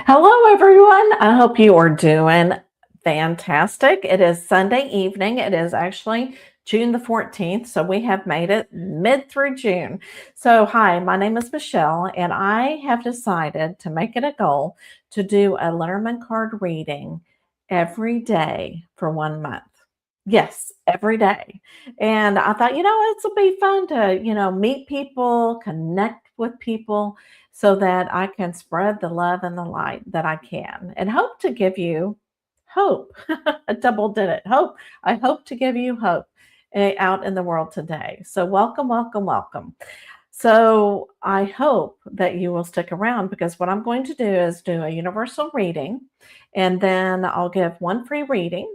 Hello, everyone. I hope you are doing fantastic. It is Sunday evening. It is actually June the 14th, so we have made it mid through June. So, hi, my name is Michelle, and I have decided to make it a goal to do a Lenormand card reading every day for 1 month. Yes, every day. And I thought, it'll be fun to, meet people, connect with people so that I can spread the love and the light that I can and hope to give you hope. I double did it. Hope. I hope to give you hope out in the world today. So, welcome, welcome, welcome. So, I hope that you will stick around because what I'm going to do is do a universal reading and then I'll give one free reading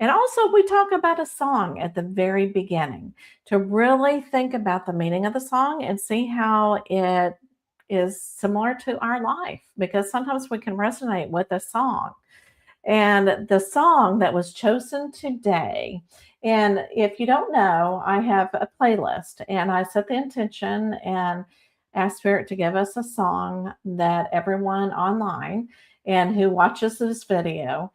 and also, we talk about a song at the very beginning to really think about the meaning of the song and see how it is similar to our life because sometimes we can resonate with a song. And the song that was chosen today, and if you don't know, I have a playlist and I set the intention and ask Spirit to give us a song that everyone online and who watches this video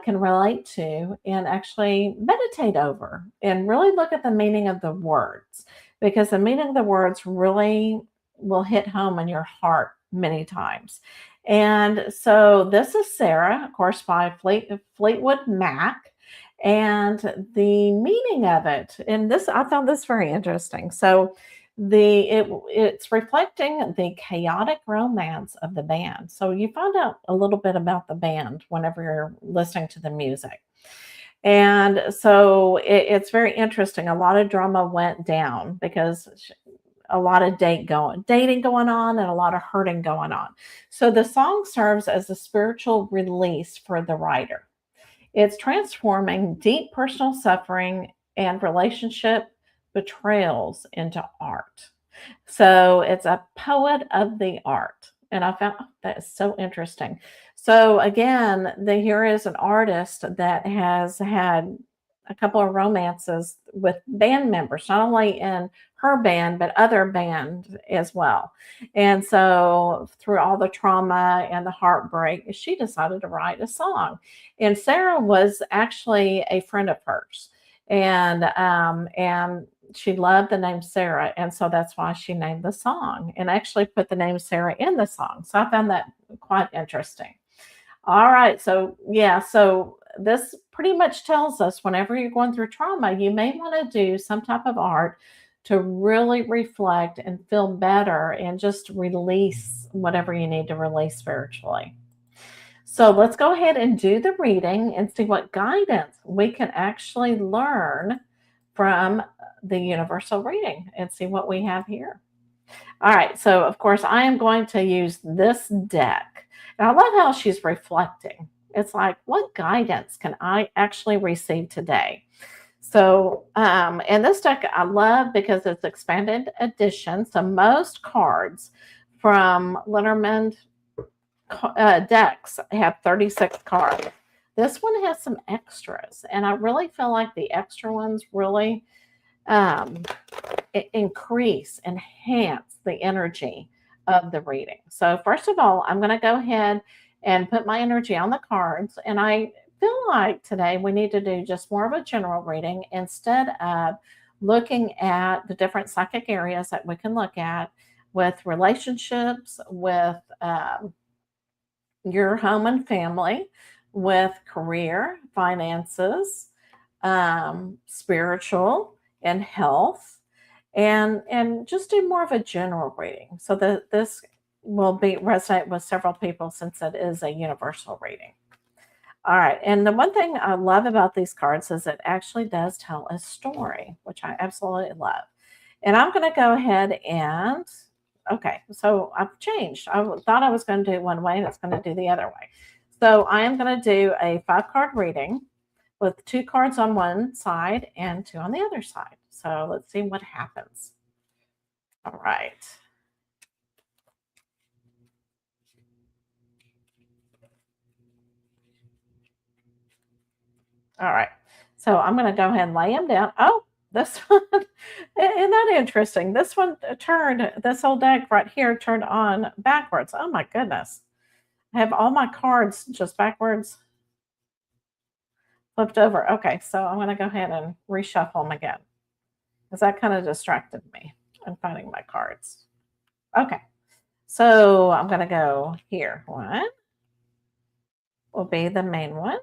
can relate to and actually meditate over and really look at the meaning of the words because the meaning of the words really will hit home in your heart many times. And so this is Sarah, of course, by Fleetwood Mac. And the meaning of it, and this I found this very interesting. So it's reflecting the chaotic romance of the band. So you find out a little bit about the band whenever you're listening to the music. And so it's very interesting. A lot of drama went down because a lot of dating going on and a lot of hurting going on. So the song serves as a spiritual release for the writer. It's transforming deep personal suffering and relationship betrayals into art. So it's a poet of the art. And I found that is so interesting. So again, here is an artist that has had a couple of romances with band members, not only in her band, but other band as well. And so through all the trauma and the heartbreak, she decided to write a song. And Sarah was actually a friend of hers. And she loved the name Sarah, and so that's why she named the song and actually put the name Sarah in the song. So I found that quite interesting. All right, so yeah, so this pretty much tells us whenever you're going through trauma, you may want to do some type of art to really reflect and feel better and just release whatever you need to release spiritually. So let's go ahead and do the reading and see what guidance we can actually learn from the universal reading and see what we have here. All right, so of course, I am going to use this deck. And I love how she's reflecting. It's like, what guidance can I actually receive today? So, and this deck I love because it's expanded edition. So most cards from Lenormand decks have 36 cards. This one has some extras, and I really feel like the extra ones really um, increase, enhance the energy of the reading. So, first of all, I'm going to go ahead and put my energy on the cards, and I feel like today we need to do just more of a general reading instead of looking at the different psychic areas that we can look at with relationships, with your home and family, with career, finances, spiritual, and health, and just do more of a general reading so that this will be resonate with several people since it is a universal reading. All right, and the one thing I love about these cards is it actually does tell a story, which I absolutely love. And I'm going to go ahead and okay, so I've changed. Thought I was going to do it one way, and it's going to do the other way. So I am going to do a 5-card reading with 2 cards on one side and 2 on the other side. So let's see what happens. All right. All right. So I'm going to go ahead and lay them down. Oh, this one, isn't that interesting? This one turned, this whole deck right here turned on backwards. Oh my goodness. I have all my cards just backwards, flipped over. Okay, so I'm going to go ahead and reshuffle them again because that kind of distracted me. I'm finding my cards. Okay, so I'm going to go here. One will be the main one.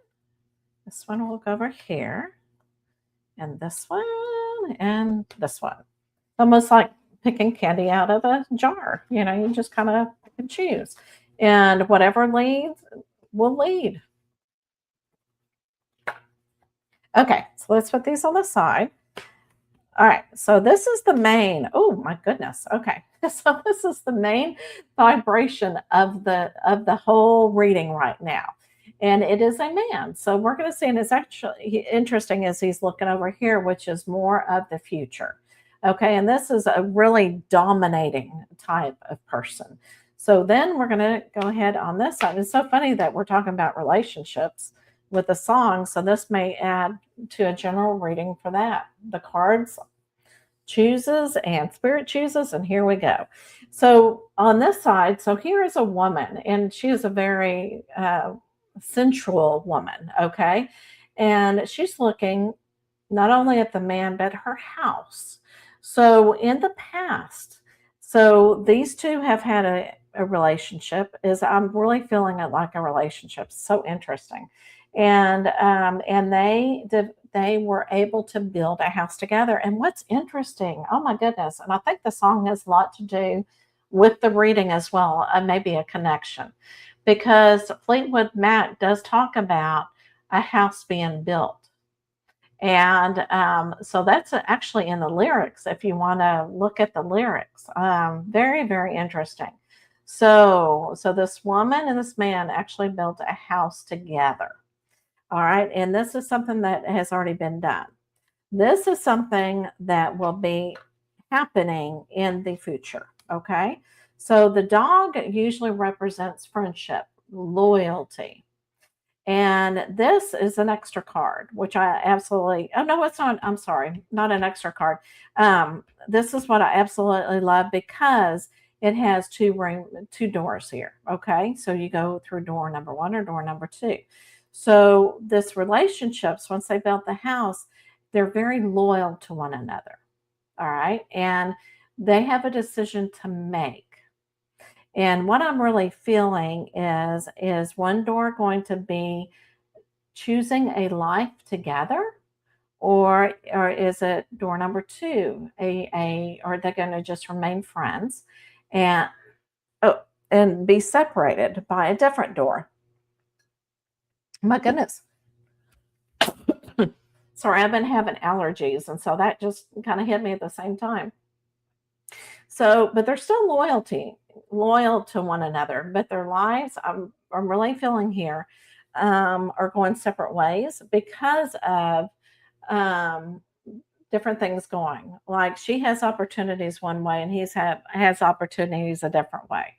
This one will go over here, and this one, and this one. Almost like picking candy out of a jar. You just kind of pick and choose. And whatever leads will lead. Okay, so let's put these on the side. All right, so this is the main. Oh my goodness. Okay, so this is the main vibration of the whole reading right now, and it is a man. So we're going to see, and it's actually interesting as he's looking over here, which is more of the future. Okay, and this is a really dominating type of person. So then we're going to go ahead on this side. It's so funny that we're talking about relationships with the song. So this may add to a general reading for that. The cards chooses and spirit chooses, and here we go. So on this side, so here is a woman, and she is a very sensual woman, okay? And she's looking not only at the man, but her house. So in the past, so these two have had a relationship. Is I'm really feeling it like a relationship. So interesting, and they were able to build a house together. And what's interesting, oh my goodness, and I think the song has a lot to do with the reading as well, maybe a connection, because Fleetwood Mac does talk about a house being built. And so that's actually in the lyrics if you want to look at the lyrics. Very, very interesting. So this woman and this man actually built a house together. All right. And this is something that has already been done. This is something that will be happening in the future. Okay. So the dog usually represents friendship, loyalty. And this is an extra card, which I absolutely, oh no, it's not, I'm sorry, not an extra card. This is what I absolutely love because it has two doors here. Okay. So you go through door number one or door number two. So this relationships, once they built the house, they're very loyal to one another. All right. And they have a decision to make. And what I'm really feeling is one door going to be choosing a life together, or is it door number two, a or are they going to just remain friends and oh and be separated by a different door? My goodness. Sorry, I've been having allergies, and so that just kind of hit me at the same time. So, but they're still loyal to one another, but their lives, I'm really feeling here, are going separate ways because of um, different things going. Like she has opportunities one way, and has opportunities a different way.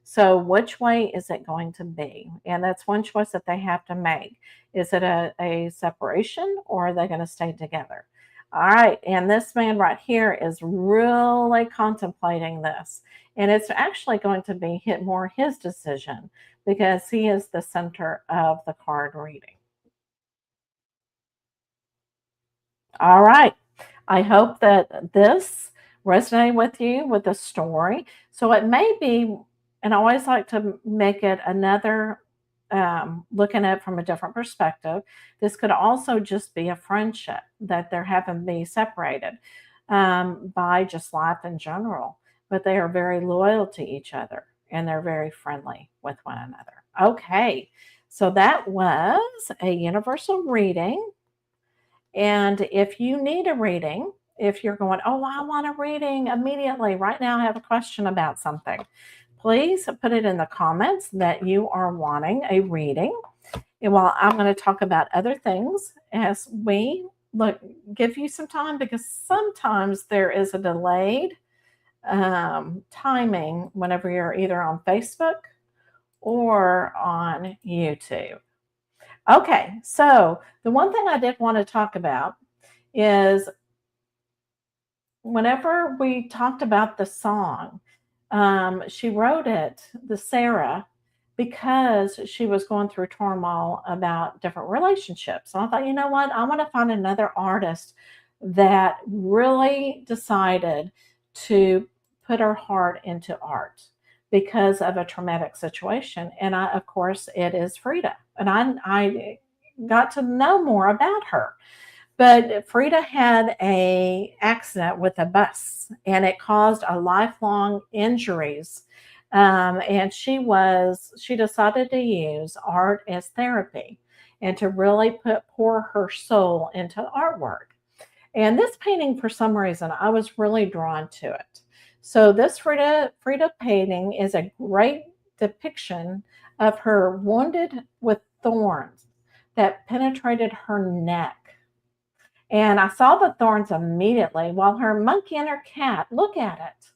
So, which way is it going to be? And that's one choice that they have to make. Is it a separation, or are they going to stay together? All right. And this man right here is really contemplating this. And it's actually going to be more his decision because he is the center of the card reading. All right. I hope that this resonated with you with the story. So it may be, and I always like to make it another, looking at it from a different perspective. This could also just be a friendship that they're having be separated by just life in general, but they are very loyal to each other and they're very friendly with one another. Okay, so that was a universal reading. And if you need a reading, if you're going, oh, I want a reading immediately, right now I have a question about something, please put it in the comments that you are wanting a reading. And while I'm going to talk about other things as we give you some time, because sometimes there is a delayed timing whenever you're either on Facebook or on YouTube. Okay, so the one thing I did want to talk about is whenever we talked about the song, she wrote it, the Sarah, because she was going through turmoil about different relationships. And I thought, you know what? I want to find another artist that really decided to put her heart into art because of a traumatic situation. And of course, it is Frida. And I got to know more about her. But Frida had a accident with a bus, and it caused a lifelong injuries. And she decided to use art as therapy and to really pour her soul into artwork. And this painting, for some reason, I was really drawn to it. So this Frida painting is a great depiction of her wounded with thorns that penetrated her neck. And I saw the thorns immediately while her monkey and her cat look at it.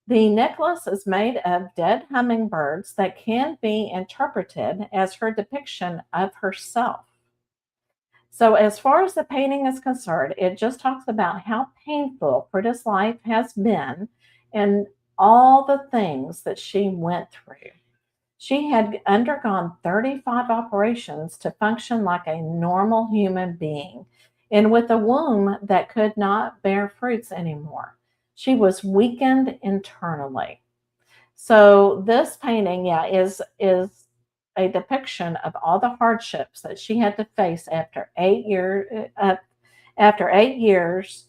The necklace is made of dead hummingbirds that can be interpreted as her depiction of herself. So, as far as the painting is concerned, it just talks about how painful Frida's life has been and all the things that she went through. She had undergone 35 operations to function like a normal human being, and with a womb that could not bear fruits anymore. She was weakened internally. So this painting, yeah, is a depiction of all the hardships that she had to face after 8 years. After 8 years,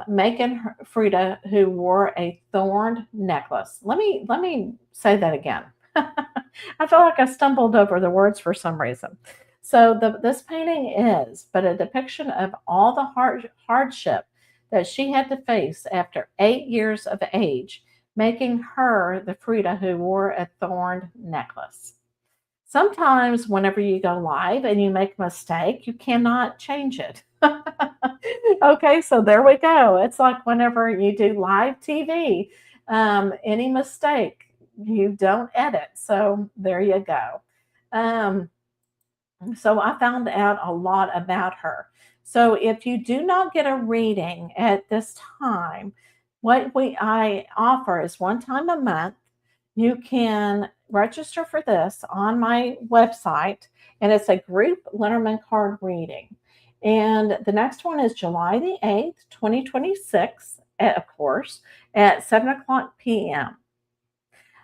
making Frida, who wore a thorned necklace. Let me say that again. I feel like I stumbled over the words for some reason. So this painting is but a depiction of all the hardship that she had to face after 8 years of age, making her the Frida who wore a thorned necklace. Sometimes, whenever you go live and you make a mistake, you cannot change it. Okay, so there we go. It's like whenever you do live TV, any mistake, you don't edit. So there you go. Um, so I found out a lot about her. So if you do not get a reading at this time, what we I offer is one time a month. You can register for this on my website, and it's a group Lenormand card reading. And the next one is July the 8th, 2026, of course, at 7 o'clock p.m.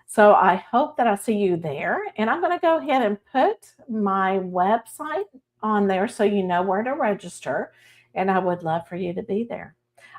So I hope that I see you there. And I'm going to go ahead and put my website on there so you know where to register. And I would love for you to be there.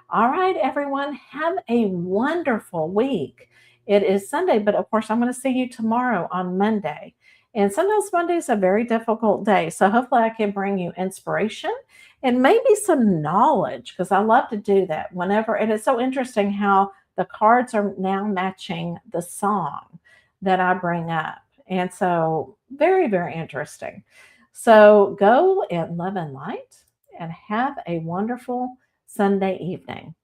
All right, everyone, have a wonderful week. It is Sunday, but of course, I'm going to see you tomorrow on Monday. And sometimes Monday is a very difficult day. So hopefully, I can bring you inspiration and maybe some knowledge because I love to do that whenever. And it's so interesting how the cards are now matching the song that I bring up. And so, very, very interesting. So, go in love and light and have a wonderful Sunday evening.